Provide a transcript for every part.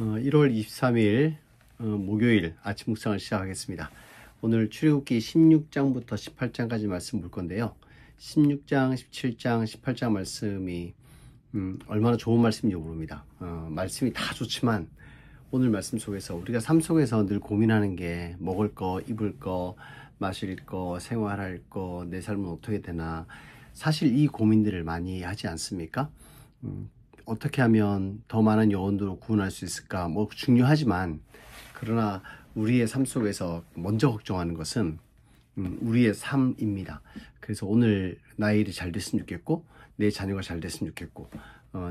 1월 23일 목요일 아침 묵상을 시작하겠습니다. 오늘 출애굽기 16장부터 18장까지 말씀 볼 건데요. 16장, 17장, 18장 말씀이 얼마나 좋은 말씀인지 모릅니다. 말씀이 다 좋지만 오늘 말씀 속에서 우리가 삶 속에서 늘 고민하는 게 먹을 거, 입을 거, 마실 거, 생활할 거, 내 삶은 어떻게 되나, 사실 이 고민들을 많이 하지 않습니까? 어떻게 하면 더 많은 영혼들을 구원할 수 있을까? 뭐 중요하지만, 그러나 우리의 삶 속에서 먼저 걱정하는 것은 우리의 삶입니다. 그래서 오늘 나의 일이 잘 됐으면 좋겠고, 내 자녀가 잘 됐으면 좋겠고,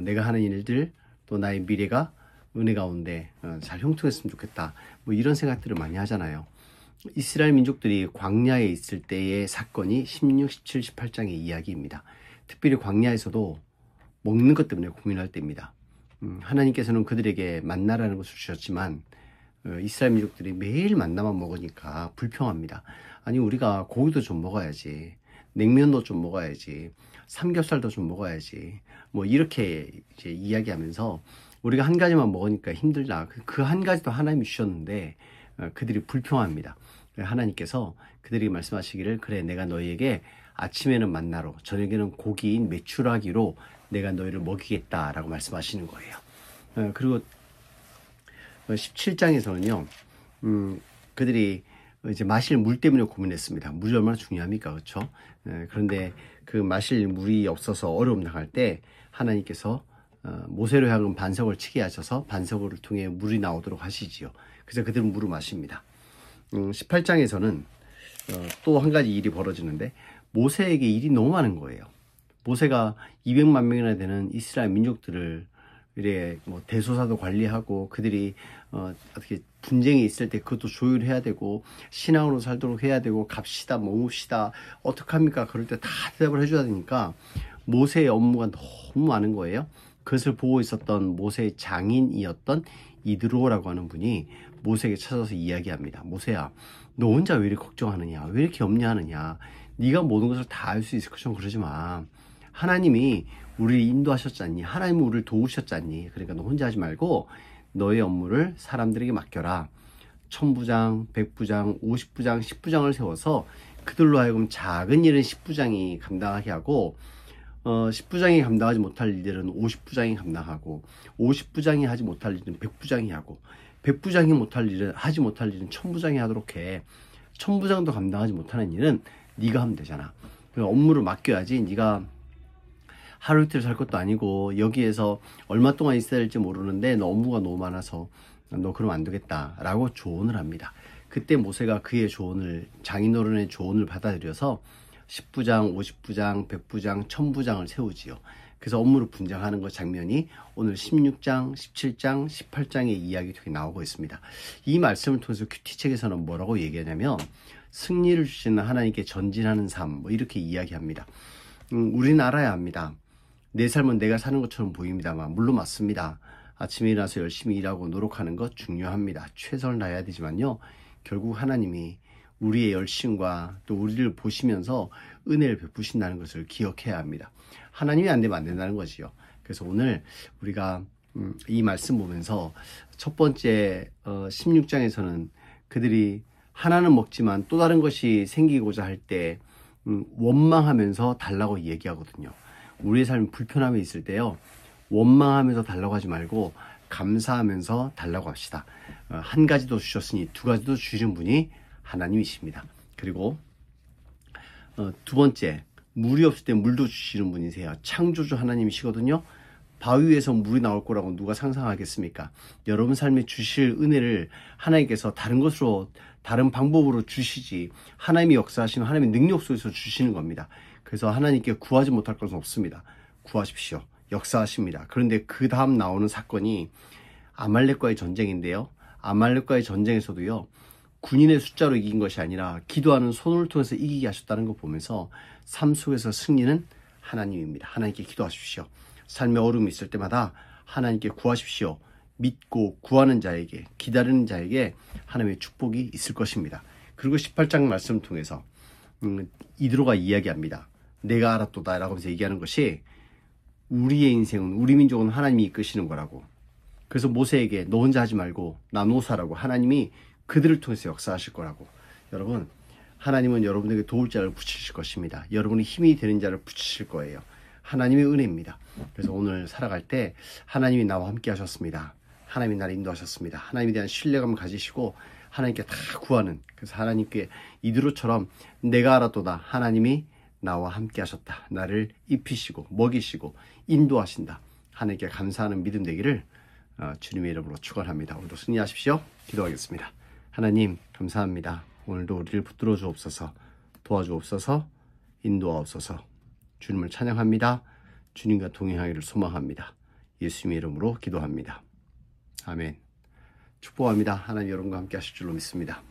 내가 하는 일들, 또 나의 미래가 은혜 가운데 잘 형통했으면 좋겠다. 뭐 이런 생각들을 많이 하잖아요. 이스라엘 민족들이 광야에 있을 때의 사건이 16, 17, 18장의 이야기입니다. 특별히 광야에서도 먹는 것 때문에 고민할 때입니다. 하나님께서는 그들에게 만나라는 것을 주셨지만 이스라엘 민족들이 매일 만나만 먹으니까 불평합니다. 아니, 우리가 고기도 좀 먹어야지, 냉면도 좀 먹어야지, 삼겹살도 좀 먹어야지, 뭐 이렇게 이제 이야기하면서 우리가 한 가지만 먹으니까 힘들다. 그 한 가지도 하나님이 주셨는데 그들이 불평합니다. 하나님께서 그들이 말씀하시기를, 그래, 내가 너희에게 아침에는 만나로, 저녁에는 고기인 메추라기로 내가 너희를 먹이겠다라고 말씀하시는 거예요. 그리고 17장에서는요, 그들이 이제 마실 물 때문에 고민했습니다. 물이 얼마나 중요합니까? 그렇죠? 그런데 그 마실 물이 없어서 어려움 당할 때 하나님께서 모세로 하여금 반석을 치게 하셔서 반석을 통해 물이 나오도록 하시지요. 그래서 그들은 물을 마십니다. 18장에서는 또 한 가지 일이 벌어지는데, 모세에게 일이 너무 많은 거예요. 모세가 200만 명이나 되는 이스라엘 민족들을 이래 뭐 대소사도 관리하고, 그들이 어떻게 분쟁이 있을 때 그것도 조율해야 되고, 신앙으로 살도록 해야 되고, 갑시다, 먹읍시다, 어떡합니까? 그럴 때 다 대답을 해줘야 되니까 모세의 업무가 너무 많은 거예요. 그것을 보고 있었던 모세의 장인이었던 이드로라고 하는 분이 모세에게 찾아서 이야기합니다. 모세야, 너 혼자 왜 이렇게 걱정하느냐? 왜 이렇게 염려하느냐? 네가 모든 것을 다 알 수 있을 것처럼 그러지 마. 하나님이 우리를 인도하셨잖니. 하나님이 우리를 도우셨잖니. 그러니까 너 혼자 하지 말고 너의 업무를 사람들에게 맡겨라. 1000부장, 100부장, 50부장, 10부장을 세워서 그들로 하여금 작은 일은 10부장이 감당하게 하고, 10부장이 감당하지 못할 일들은 50부장이 감당하고, 50부장이 하지 못할 일은 100부장이 하고, 100부장이 하지 못할 일은 1000부장이 하도록 해. 1000부장도 감당하지 못하는 일은 네가 하면 되잖아. 업무를 맡겨야지. 네가 하루 이틀 살 것도 아니고 여기에서 얼마 동안 있어야 될지 모르는데 너 업무가 너무 많아서 너 그러면 안 되겠다 라고 조언을 합니다. 그때 모세가 그의 조언을, 장인어른의 조언을 받아들여서 10부장, 50부장, 100부장, 1000부장을 세우지요. 그래서 업무를 분장하는 것 장면이 오늘 16장, 17장, 18장의 이야기 중에 나오고 있습니다. 이 말씀을 통해서 큐티책에서는 뭐라고 얘기하냐면, 승리를 주시는 하나님께 전진하는 삶, 뭐 이렇게 이야기합니다. 우리는 알아야 합니다. 내 삶은 내가 사는 것처럼 보입니다만, 물론 맞습니다. 아침에 일어나서 열심히 일하고 노력하는 것 중요합니다. 최선을 다해야 되지만요, 결국 하나님이 우리의 열심과 또 우리를 보시면서 은혜를 베푸신다는 것을 기억해야 합니다. 하나님이 안 되면 안 된다는 거지요. 그래서 오늘 우리가 이 말씀 보면서 첫 번째 16장에서는 그들이 하나는 먹지만 또 다른 것이 생기고자 할 때 원망하면서 달라고 얘기하거든요. 우리의 삶 불편함이 있을 때요, 원망하면서 달라고 하지 말고 감사하면서 달라고 합시다. 한 가지도 주셨으니 두 가지도 주신 분이 하나님이십니다. 그리고 두 번째, 물이 없을 때 물도 주시는 분이세요. 창조주 하나님이시거든요. 바위 위에서 물이 나올 거라고 누가 상상하겠습니까? 여러분 삶에 주실 은혜를 하나님께서 다른 것으로, 다른 방법으로 주시지, 하나님이 역사하시는 하나님의 능력 속에서 주시는 겁니다. 그래서 하나님께 구하지 못할 것은 없습니다. 구하십시오. 역사하십니다. 그런데 그 다음 나오는 사건이 아말렉과의 전쟁인데요, 아말렉과의 전쟁에서도요, 군인의 숫자로 이긴 것이 아니라 기도하는 손을 통해서 이기게 하셨다는 걸 보면서 삶 속에서 승리는 하나님입니다. 하나님께 기도하십시오. 삶의 어려움이 있을 때마다 하나님께 구하십시오. 믿고 구하는 자에게, 기다리는 자에게 하나님의 축복이 있을 것입니다. 그리고 18장 말씀을 통해서 이드로가 이야기합니다. 내가 알았도다 라고 하면서 얘기하는 것이, 우리의 인생은, 우리 민족은 하나님이 이끄시는 거라고. 그래서 모세에게 너 혼자 하지 말고 나누어서 하나님이 그들을 통해서 역사하실 거라고. 여러분, 하나님은 여러분에게 도울 자를 붙이실 것입니다. 여러분이 힘이 되는 자를 붙이실 거예요. 하나님의 은혜입니다. 그래서 오늘 살아갈 때 하나님이 나와 함께 하셨습니다. 하나님이 나를 인도하셨습니다. 하나님에 대한 신뢰감을 가지시고 하나님께 다 구하는, 그래서 하나님께 이드로처럼 내가 알았도다 하나님이 나와 함께 하셨다, 나를 입히시고 먹이시고 인도하신다, 하나님께 감사하는 믿음 되기를 주님의 이름으로 축원합니다. 오늘도 승리하십시오. 기도하겠습니다. 하나님 감사합니다. 오늘도 우리를 붙들어 주옵소서, 도와주옵소서, 인도하옵소서. 주님을 찬양합니다. 주님과 동행하기를 소망합니다. 예수님의 이름으로 기도합니다. 아멘. 축복합니다. 하나님 여러분과 함께 하실 줄로 믿습니다.